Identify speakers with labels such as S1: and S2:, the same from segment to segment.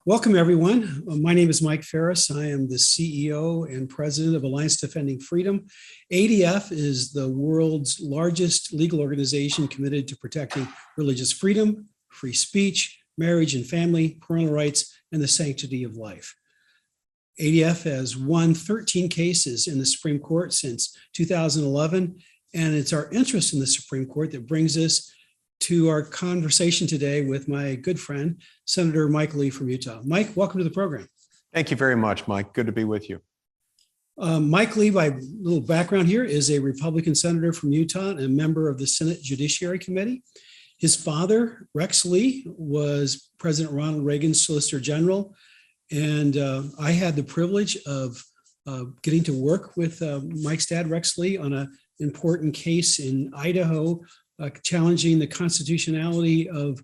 S1: Welcome, everyone. My name is Mike Farris. I am the CEO and president of Alliance Defending Freedom. ADF is the world's largest legal organization committed to protecting religious freedom, free speech, marriage and family, parental rights, and the sanctity of life. ADF has won 13 cases in the Supreme Court since 2011, and it's our interest in the Supreme Court that brings us to our conversation today with my good friend, Senator Mike Lee from Utah. Mike, welcome to the program.
S2: Thank you very much, Mike. Good to be with you.
S1: Mike Lee, by little background here, is a Republican senator from Utah and a member of the Senate Judiciary Committee. His father, Rex Lee, was President Ronald Reagan's Solicitor General. And I had the privilege of getting to work with Mike's dad, Rex Lee, on an important case in Idaho, challenging the constitutionality of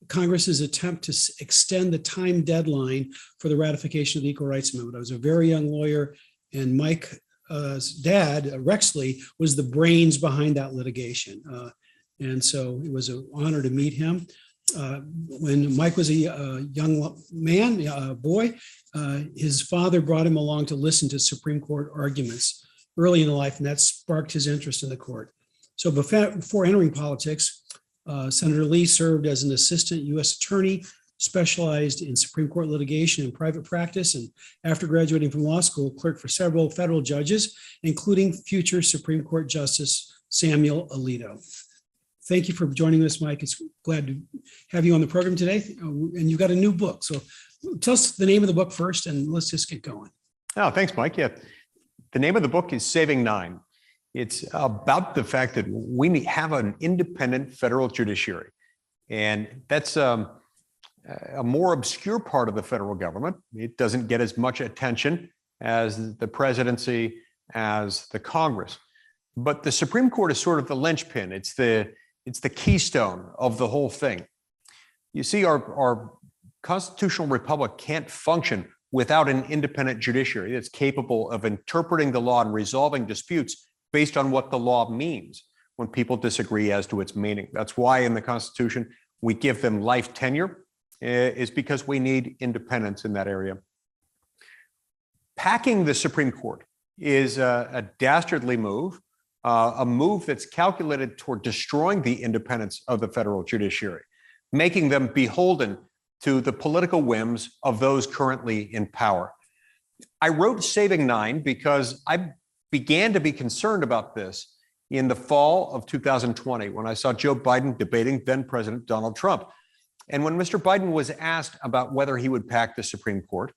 S1: Congress's attempt to extend the time deadline for the ratification of the Equal Rights Amendment. I was a very young lawyer, and Mike's dad, Rex Lee, was the brains behind that litigation. And so it was an honor to meet him. When Mike was a young man, boy, his father brought him along to listen to Supreme Court arguments early in life, and that sparked his interest in the court. So before entering politics, Senator Lee served as an assistant U.S. attorney, specialized in Supreme Court litigation and private practice, and after graduating from law school, clerked for several federal judges, including future Supreme Court Justice Samuel Alito. Thank you for joining us, Mike. It's glad to have you on the program today. And you've got a new book. So tell us the name of the book first, and let's just get going.
S2: Oh, thanks, Mike. Yeah, the name of the book is Saving Nine. It's about the fact that we have an independent federal judiciary. And that's a more obscure part of the federal government. It doesn't get as much attention as the presidency, as the Congress. But the Supreme Court is sort of the linchpin. It's the keystone of the whole thing. You see, our constitutional republic can't function without an independent judiciary that's capable of interpreting the law and resolving disputes based on what the law means when people disagree as to its meaning. That's why in the Constitution, we give them life tenure, is because we need independence in that area. Packing the Supreme Court is a dastardly move, a move that's calculated toward destroying the independence of the federal judiciary, making them beholden to the political whims of those currently in power. I wrote Saving Nine because I began to be concerned about this in the fall of 2020 when I saw Joe Biden debating then President Donald Trump. And when Mr. Biden was asked about whether he would pack the Supreme Court,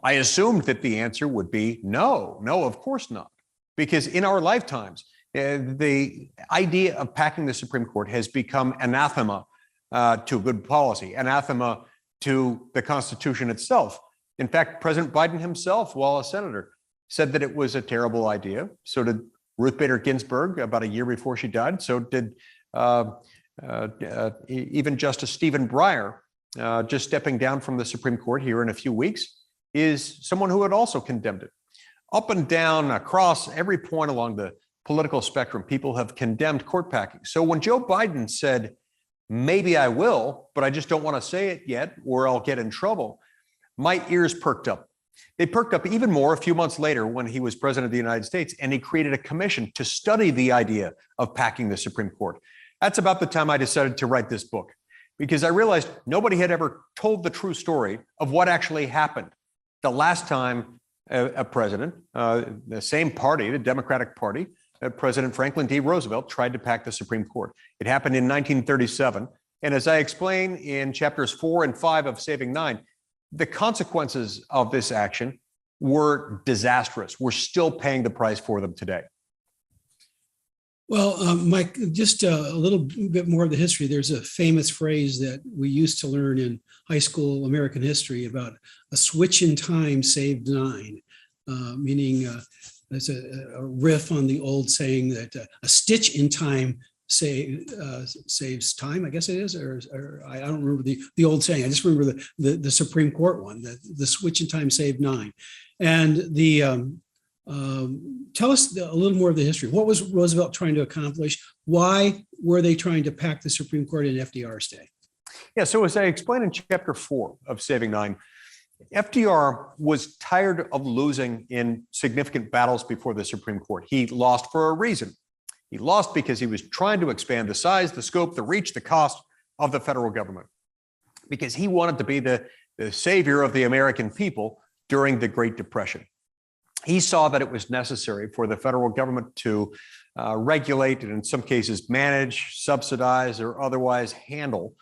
S2: I assumed that the answer would be no, of course not. Because in our lifetimes, the idea of packing the Supreme Court has become anathema to good policy, anathema to the Constitution itself. In fact, President Biden himself, while a senator, said that it was a terrible idea. So did Ruth Bader Ginsburg about a year before she died. So did even Justice Stephen Breyer, just stepping down from the Supreme Court here in a few weeks, is someone who had also condemned it. Up and down, across every point along the political spectrum, people have condemned court packing. So when Joe Biden said, maybe I will, but I just don't want to say it yet, or I'll get in trouble, my ears perked up. They perked up even more a few months later when he was president of the United States, and he created a commission to study the idea of packing the Supreme Court. That's about the time I decided to write this book, because I realized nobody had ever told the true story of what actually happened the last time a president, the same party, the Democratic Party, President Franklin D. Roosevelt tried to pack the Supreme Court. It happened in 1937. And as I explain in chapters 4 and 5 of Saving Nine, the consequences of this action were disastrous. We're still paying the price for them today.
S1: Well, Mike, just a little bit more of the history. There's a famous phrase that we used to learn in high school American history about a switch in time saved nine, meaning there's a riff on the old saying that a stitch in time saves time, I guess it is, or I don't remember the old saying. I just remember the Supreme Court one, that the switch in time saved nine. And tell us a little more of the history. What was Roosevelt trying to accomplish? Why were they trying to pack the Supreme Court in FDR's day?
S2: Yeah, so as I explained in chapter 4 of Saving Nine, FDR was tired of losing in significant battles before the Supreme Court. He lost for a reason. He lost because he was trying to expand the size, the scope, the reach, the cost of the federal government, because he wanted to be the savior of the American people during the Great Depression. He saw that it was necessary for the federal government to regulate and in some cases manage, subsidize, or otherwise handle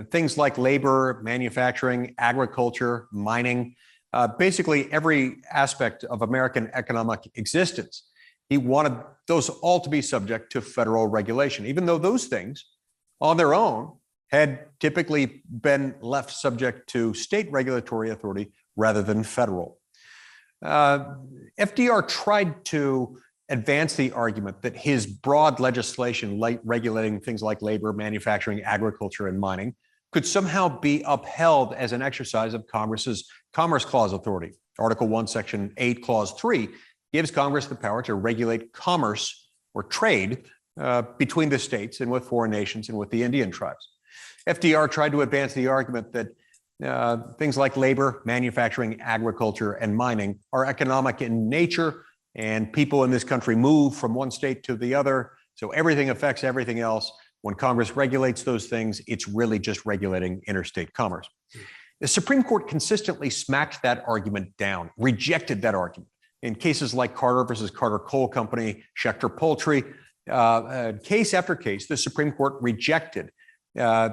S2: things like labor, manufacturing, agriculture, mining, basically every aspect of American economic existence. He wanted those all to be subject to federal regulation, even though those things on their own had typically been left subject to state regulatory authority rather than federal. FDR tried to advance the argument that his broad legislation, like regulating things like labor, manufacturing, agriculture, and mining, could somehow be upheld as an exercise of Congress's Commerce Clause authority. Article 1, Section 8, Clause 3 gives Congress the power to regulate commerce or trade between the states and with foreign nations and with the Indian tribes. FDR tried to advance the argument that things like labor, manufacturing, agriculture, and mining are economic in nature, and people in this country move from one state to the other. So everything affects everything else. When Congress regulates those things, it's really just regulating interstate commerce. The Supreme Court consistently smacked that argument down, rejected that argument. In cases like Carter versus Carter Coal Company, Schechter Poultry, case after case, the Supreme Court rejected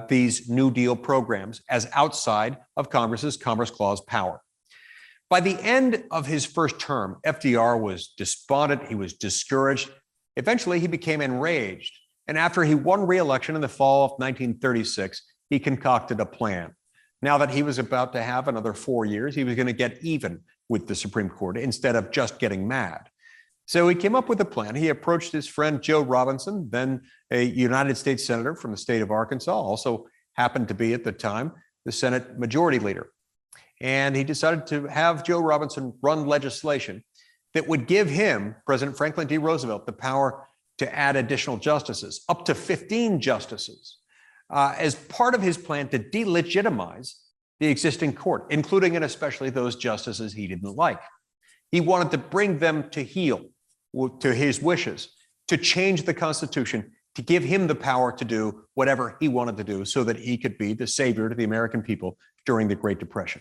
S2: these New Deal programs as outside of Congress's Commerce Clause power. By the end of his first term, FDR was despondent, he was discouraged. Eventually, he became enraged. And after he won re-election in the fall of 1936, he concocted a plan. Now that he was about to have another 4 years, he was going to get even with the Supreme Court instead of just getting mad. So he came up with a plan. He approached his friend Joe Robinson, then a United States Senator from the state of Arkansas, also happened to be at the time the Senate Majority Leader. And he decided to have Joe Robinson run legislation that would give him, President Franklin D. Roosevelt, the power to add additional justices, up to 15 justices, as part of his plan to delegitimize the existing court, including and especially those justices he didn't like. He wanted to bring them to heel to his wishes, to change the Constitution, to give him the power to do whatever he wanted to do so that he could be the savior to the American people during the Great Depression.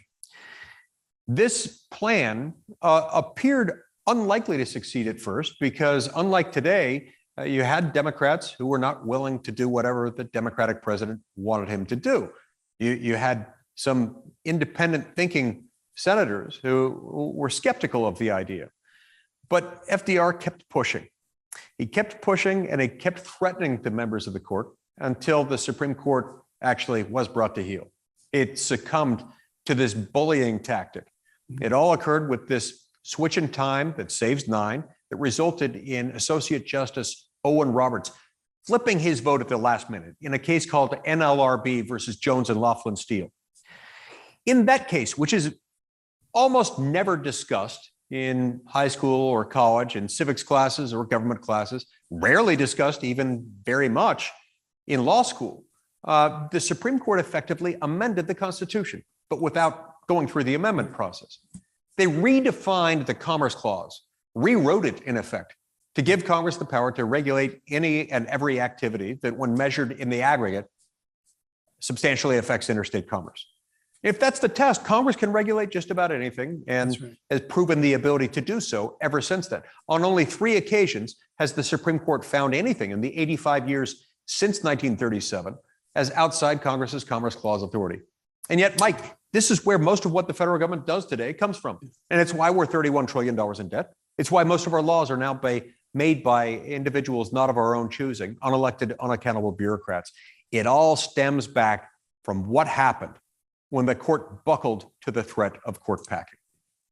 S2: This plan appeared unlikely to succeed at first because, unlike today, you had Democrats who were not willing to do whatever the Democratic president wanted him to do. You had some independent thinking senators who were skeptical of the idea. But FDR kept pushing. He kept pushing and he kept threatening the members of the court until the Supreme Court actually was brought to heel. It succumbed to this bullying tactic. It all occurred with this switch in time that saves 9 that resulted in Associate Justice Owen Roberts flipping his vote at the last minute in a case called NLRB versus Jones and Laughlin Steel. In that case, which is almost never discussed in high school or college, in civics classes or government classes, rarely discussed even very much in law school, the Supreme Court effectively amended the Constitution, but without going through the amendment process. They redefined the Commerce Clause, rewrote it in effect, to give Congress the power to regulate any and every activity that, when measured in the aggregate, substantially affects interstate commerce. If that's the test, Congress can regulate just about anything and has proven the ability to do so ever since then. On only 3 occasions has the Supreme Court found anything in the 85 years since 1937 as outside Congress's Commerce Clause authority. And yet, Mike, this is where most of what the federal government does today comes from. And it's why we're $31 trillion in debt. It's why most of our laws are now made by individuals not of our own choosing, unelected, unaccountable bureaucrats. It all stems back from what happened when the court buckled to the threat of court packing.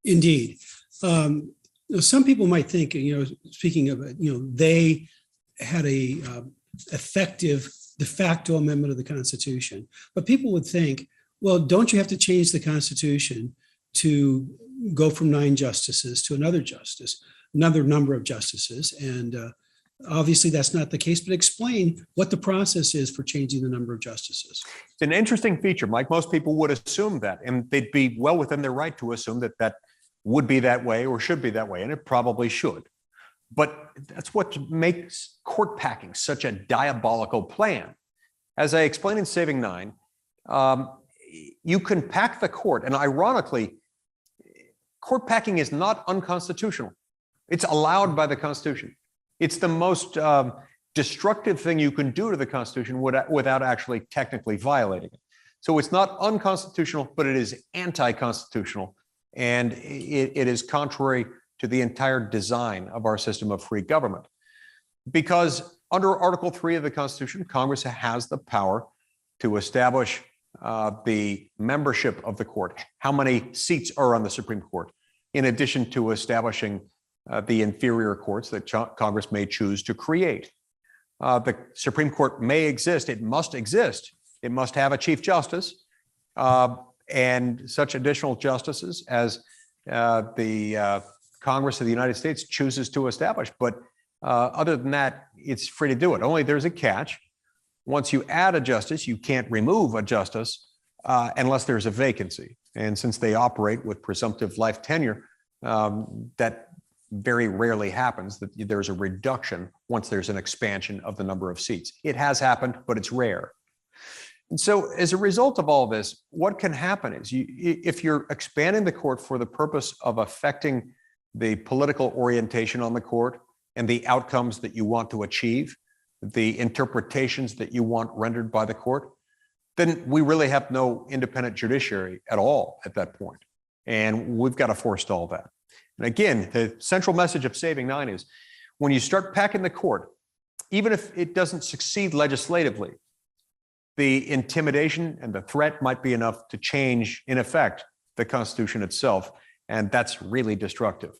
S1: Indeed. Some people might think, speaking of, they had a effective de facto amendment of the Constitution. But people would think, well, don't you have to change the Constitution to go from 9 justices to another number of justices? And Obviously, that's not the case, but explain what the process is for changing the number of justices.
S2: It's an interesting feature, Mike. Most people would assume that, and they'd be well within their right to assume that that would be that way or should be that way, and it probably should. But that's what makes court packing such a diabolical plan. As I explained in Saving Nine, you can pack the court, and ironically, court packing is not unconstitutional. It's allowed by the Constitution. It's the most destructive thing you can do to the Constitution without actually technically violating it. So it's not unconstitutional, but it is anti-constitutional, and it is contrary to the entire design of our system of free government. Because under Article 3 of the Constitution, Congress has the power to establish the membership of the court, how many seats are on the Supreme Court, in addition to establishing the inferior courts that Congress may choose to create. The Supreme Court may exist, it must exist. It must have a Chief Justice and such additional justices as the Congress of the United States chooses to establish. But other than that, it's free to do it. Only there's a catch. Once you add a justice, you can't remove a justice unless there's a vacancy. And since they operate with presumptive life tenure, that very rarely happens, that there's a reduction once there's an expansion of the number of seats. It has happened, but it's rare. And so as a result of all this, what can happen is if you're expanding the court for the purpose of affecting the political orientation on the court and the outcomes that you want to achieve, the interpretations that you want rendered by the court, then we really have no independent judiciary at all at that point. And we've got to forestall that. And again, the central message of Saving Nine is when you start packing the court, even if it doesn't succeed legislatively, the intimidation and the threat might be enough to change, in effect, the Constitution itself. And that's really destructive.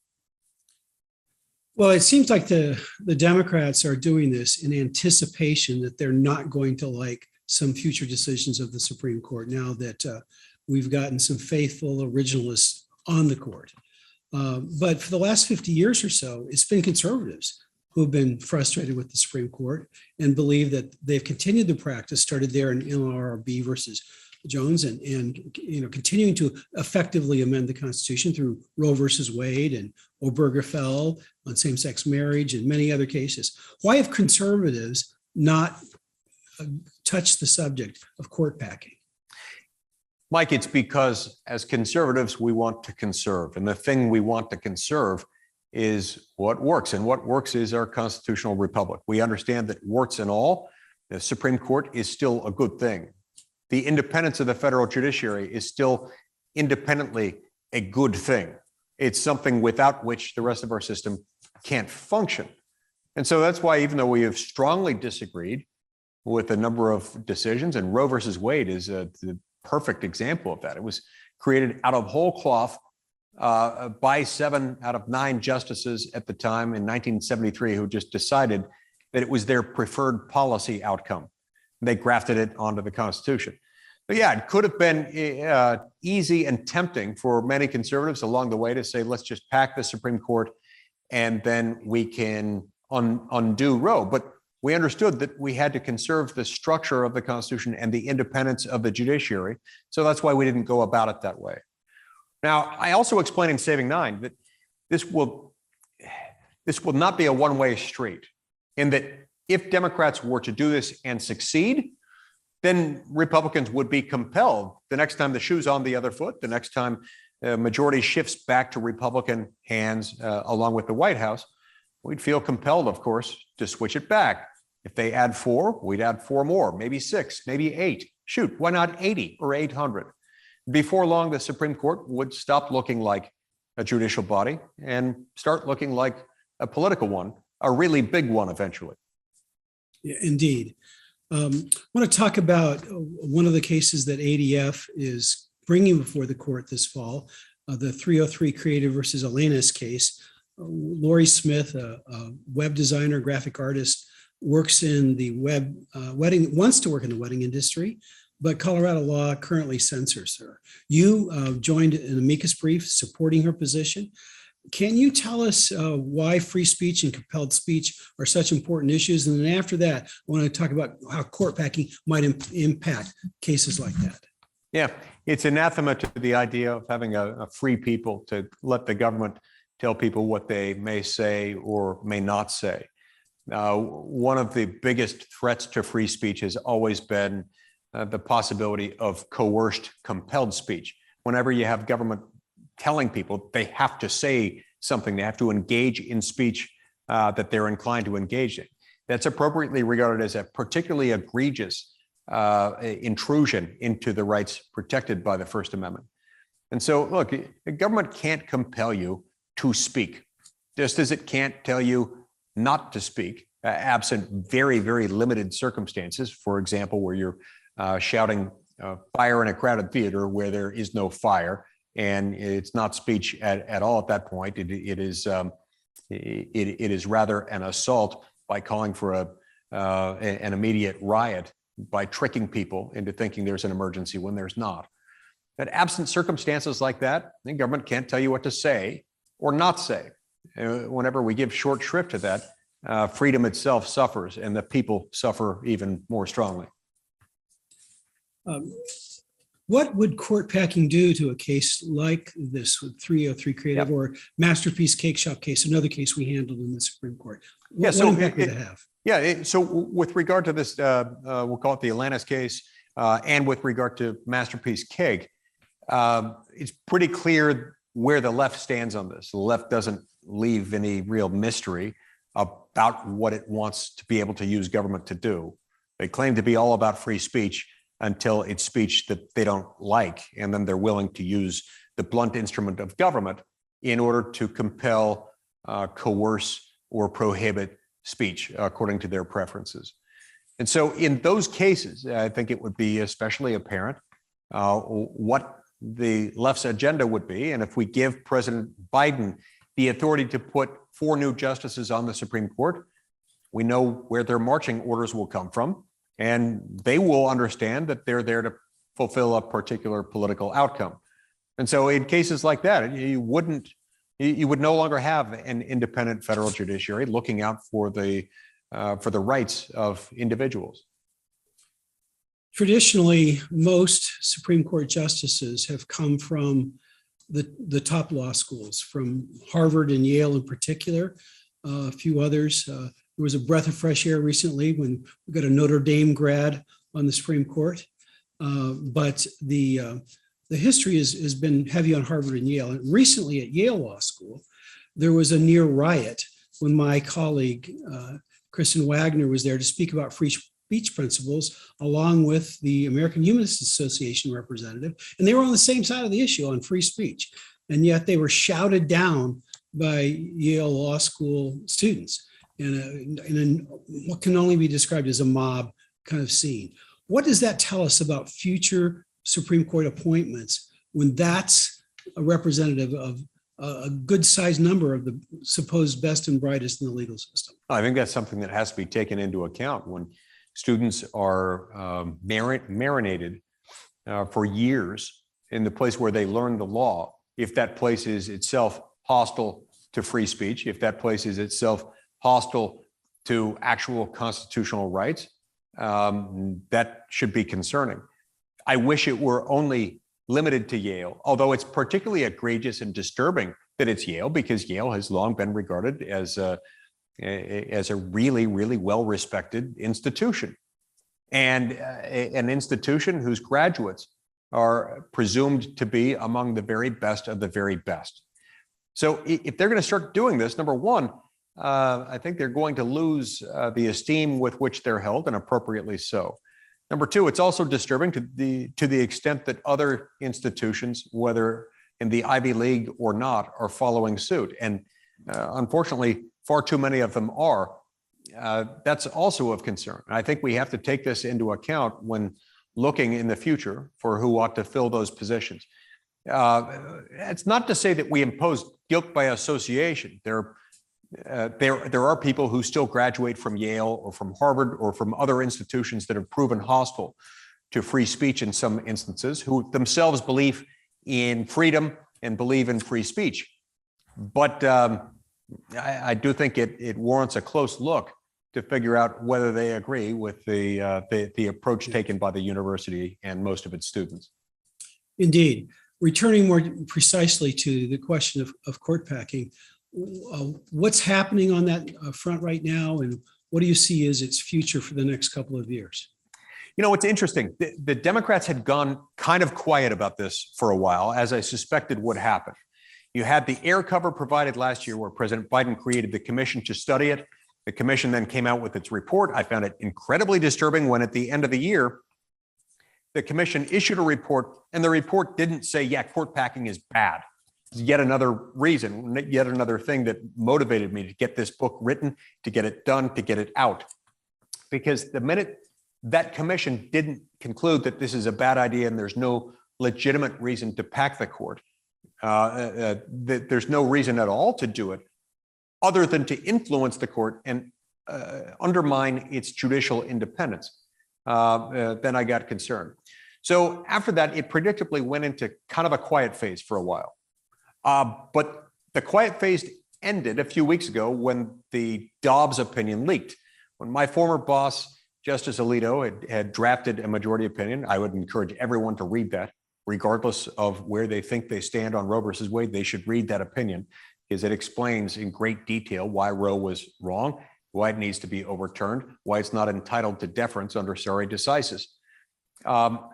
S1: Well, it seems like the Democrats are doing this in anticipation that they're not going to like some future decisions of the Supreme Court now that we've gotten some faithful originalists on the court. But for the last 50 years or so, it's been conservatives who have been frustrated with the Supreme Court and believe that they've continued the practice started there in NLRB versus Jones and continuing to effectively amend the Constitution through Roe versus Wade and Obergefell on same-sex marriage and many other cases. Why have conservatives not touched the subject of court packing?
S2: Mike, it's because as conservatives, we want to conserve. And the thing we want to conserve is what works. And what works is our constitutional republic. We understand that warts and all, the Supreme Court is still a good thing. The independence of the federal judiciary is still independently a good thing. It's something without which the rest of our system can't function. And so that's why, even though we have strongly disagreed with a number of decisions, and Roe versus Wade is the perfect example of that. It was created out of whole cloth by 7 out of 9 justices at the time in 1973 who just decided that it was their preferred policy outcome. They grafted it onto the Constitution. But yeah, it could have been easy and tempting for many conservatives along the way to say, let's just pack the Supreme Court and then we can undo Roe. But we understood that we had to conserve the structure of the Constitution and the independence of the judiciary. So that's why we didn't go about it that way. Now, I also explained in Saving Nine that this will not be a one-way street, in that if Democrats were to do this and succeed, then Republicans would be compelled the next time the shoe's on the other foot, the next time the majority shifts back to Republican hands along with the White House, we'd feel compelled, of course, to switch it back. If they add 4, we'd add 4 more, maybe 6, maybe 8. Shoot, why not 80 or 800? Before long, the Supreme Court would stop looking like a judicial body and start looking like a political one, a really big one eventually.
S1: Yeah, indeed. I want to talk about one of the cases that ADF is bringing before the court this fall, the 303 Creative versus Alanis case. Lori Smith, a web designer, graphic artist, works in the wants to work in the wedding industry, but Colorado law currently censors her. You joined an amicus brief supporting her position. Can you tell us why free speech and compelled speech are such important issues? And then after that, I want to talk about how court packing might impact cases like that.
S2: Yeah, it's anathema to the idea of having a free people to let the government tell people what they may say or may not say. One of the biggest threats to free speech has always been the possibility of coerced, compelled speech. Whenever you have government telling people they have to say something, they have to engage in speech that they're inclined to engage in. That's appropriately regarded as a particularly egregious intrusion into the rights protected by the First Amendment. And so, look, the government can't compel you to speak, just as it can't tell you not to speak, absent very, very limited circumstances. For example, where you're shouting fire in a crowded theater where there is no fire, and it's not speech at all at that point. It is rather an assault by calling for an immediate riot, by tricking people into thinking there's an emergency when there's not. But absent circumstances like that, the government can't tell you what to say or not say. Whenever we give short shrift to that, freedom itself suffers, and the people suffer even more strongly.
S1: What would court packing do to a case like this with 303 Creative or Masterpiece Cake Shop case, another case we handled in the Supreme Court? What impact would it have?
S2: Yeah, so with regard to this, we'll call it the Atlantis case, and with regard to Masterpiece Cake, it's pretty clear where the left stands on this. The left doesn't leave any real mystery about what it wants to be able to use government to do. They claim to be all about free speech until it's speech that they don't like, and then they're willing to use the blunt instrument of government in order to compel, coerce, or prohibit speech according to their preferences. And so in those cases, I think it would be especially apparent what the left's agenda would be. And if we give President Biden the authority to put 4 new justices on the Supreme Court, we know where their marching orders will come from. And they will understand that they're there to fulfill a particular political outcome. And so in cases like that, you would no longer have an independent federal judiciary looking out for the rights of individuals.
S1: Traditionally, most Supreme Court justices have come from the top law schools, from Harvard and Yale in particular, a few others. There was a breath of fresh air recently when we got a Notre Dame grad on the Supreme Court. But the history has been heavy on Harvard and Yale. And recently at Yale Law School, there was a near riot when my colleague, Kristen Wagner, was there to speak about free speech principles, along with the American Humanist Association representative. And they were on the same side of the issue on free speech. And yet they were shouted down by Yale Law School students in what can only be described as a mob kind of scene. What does that tell us about future Supreme Court appointments when that's a representative of a good sized number of the supposed best and brightest in the legal system?
S2: I think that's something that has to be taken into account when students are marinated for years in the place where they learn the law. If that place is itself hostile to free speech, if that place is itself hostile to actual constitutional rights, that should be concerning. I wish it were only limited to Yale, although it's particularly egregious and disturbing that it's Yale, because Yale has long been regarded as a really, really well-respected institution, and an institution whose graduates are presumed to be among the very best of the very best. So if they're going to start doing this, number one, I think they're going to lose the esteem with which they're held, and appropriately so. Number two, it's also disturbing to the extent that other institutions, whether in the Ivy League or not, are following suit. And unfortunately, far too many of them are. That's also of concern. And I think we have to take this into account when looking in the future for who ought to fill those positions. It's not to say that we impose guilt by association. There are people who still graduate from Yale or from Harvard or from other institutions that have proven hostile to free speech in some instances, who themselves believe in freedom and believe in free speech. But I do think it warrants a close look to figure out whether they agree with the approach taken by the university and most of its students.
S1: Indeed. Returning more precisely to the question of court packing, what's happening on that front right now, and what do you see as its future for the next couple of years?
S2: You know, it's interesting. The Democrats had gone kind of quiet about this for a while, as I suspected would happen. You had the air cover provided last year where President Biden created the commission to study it. The commission then came out with its report. I found it incredibly disturbing when at the end of the year, the commission issued a report, and the report didn't say, yeah, court packing is bad. It's yet another reason, yet another thing that motivated me to get this book written, to get it done, to get it out. Because the minute that commission didn't conclude that this is a bad idea and there's no legitimate reason to pack the court, there's no reason at all to do it other than to influence the court and undermine its judicial independence, then I got concerned. So after that, it predictably went into kind of a quiet phase for a while. But the quiet phase ended a few weeks ago when the Dobbs opinion leaked. When my former boss, Justice Alito, had drafted a majority opinion. I would encourage everyone to read that, regardless of where they think they stand on Roe versus Wade. They should read that opinion because it explains in great detail why Roe was wrong, why it needs to be overturned, why it's not entitled to deference under stare decisis.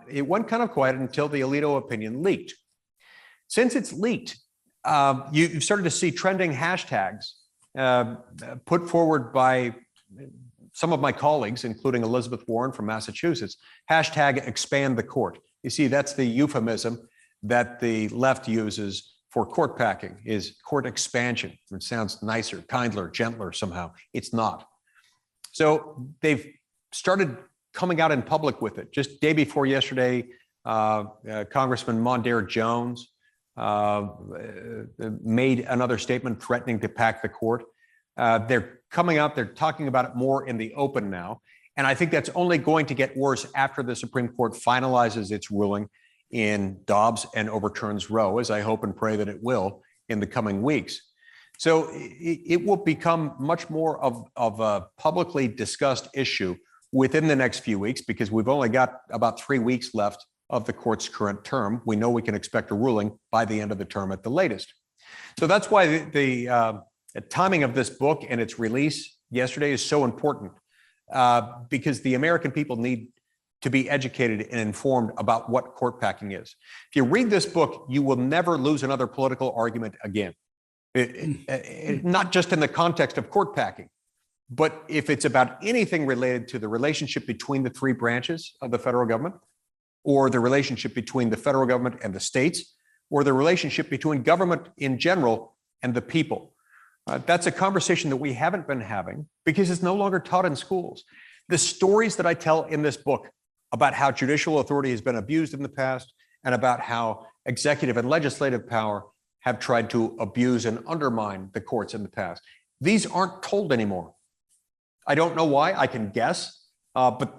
S2: It went kind of quiet until the Alito opinion leaked. Since it's leaked, you've started to see trending hashtags put forward by some of my colleagues, including Elizabeth Warren from Massachusetts, hashtag expand the court. You see, that's the euphemism that the left uses for court packing, is court expansion. It sounds nicer, kinder, gentler somehow. It's not. So they've started coming out in public with it. Just day before yesterday, Congressman Mondaire Jones made another statement threatening to pack the court. They're coming out, they're talking about it more in the open now. And I think that's only going to get worse after the Supreme Court finalizes its ruling in Dobbs and overturns Roe, as I hope and pray that it will in the coming weeks. So it will become much more of a publicly discussed issue within the next few weeks, because we've only got about 3 weeks left of the court's current term. We know we can expect a ruling by the end of the term at the latest. So that's why the timing of this book and its release yesterday is so important, because the American people need to be educated and informed about what court packing is. If you read this book, you will never lose another political argument again. Not just in the context of court packing, but if it's about anything related to the relationship between the three branches of the federal government, or the relationship between the federal government and the states, or the relationship between government in general and the people. That's a conversation that we haven't been having because it's no longer taught in schools. The stories that I tell in this book about how judicial authority has been abused in the past, and about how executive and legislative power have tried to abuse and undermine the courts in the past, these aren't told anymore. I don't know why. I can guess, but a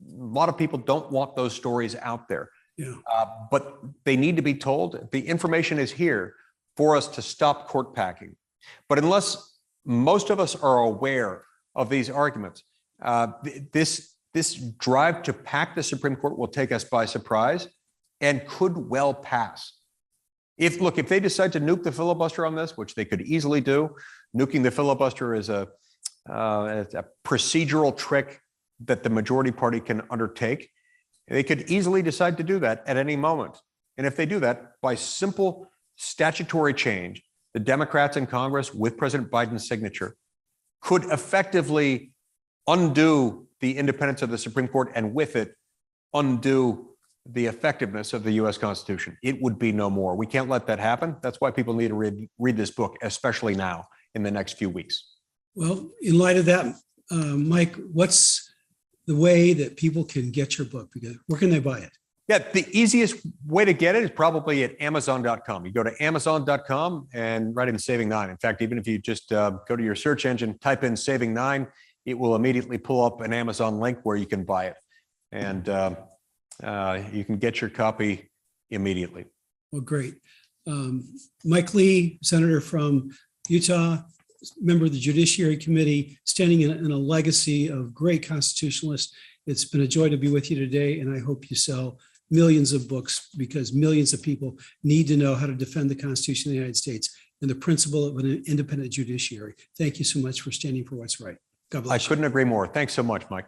S2: lot of people don't want those stories out there.
S1: Yeah.
S2: But they need to be told. The information is here for us to stop court packing. But unless most of us are aware of these arguments, this drive to pack the Supreme Court will take us by surprise and could well pass. If they decide to nuke the filibuster on this, which they could easily do, nuking the filibuster is a procedural trick that the majority party can undertake. They could easily decide to do that at any moment. And if they do that, by simple statutory change, the Democrats in Congress, with President Biden's signature, could effectively undo the independence of the Supreme Court, and with it, undo the effectiveness of the U.S. Constitution. It would be no more. We can't let that happen. That's why people need to read this book, especially now in the next few weeks.
S1: Well, in light of that, Mike, what's the way that people can get your book? Because where can they buy it?
S2: Yeah, the easiest way to get it is probably at Amazon.com. You go to Amazon.com and write in Saving Nine. In fact, even if you just go to your search engine, type in Saving Nine, it will immediately pull up an Amazon link where you can buy it. And you can get your copy immediately.
S1: Well, great. Mike Lee, Senator from Utah, member of the Judiciary Committee, standing in a legacy of great constitutionalists. It's been a joy to be with you today, and I hope you sell millions of books because millions of people need to know how to defend the Constitution of the United States and the principle of an independent judiciary. Thank you so much for standing for what's right. God bless
S2: I
S1: you.
S2: couldn't agree more. Thanks so much, Mike.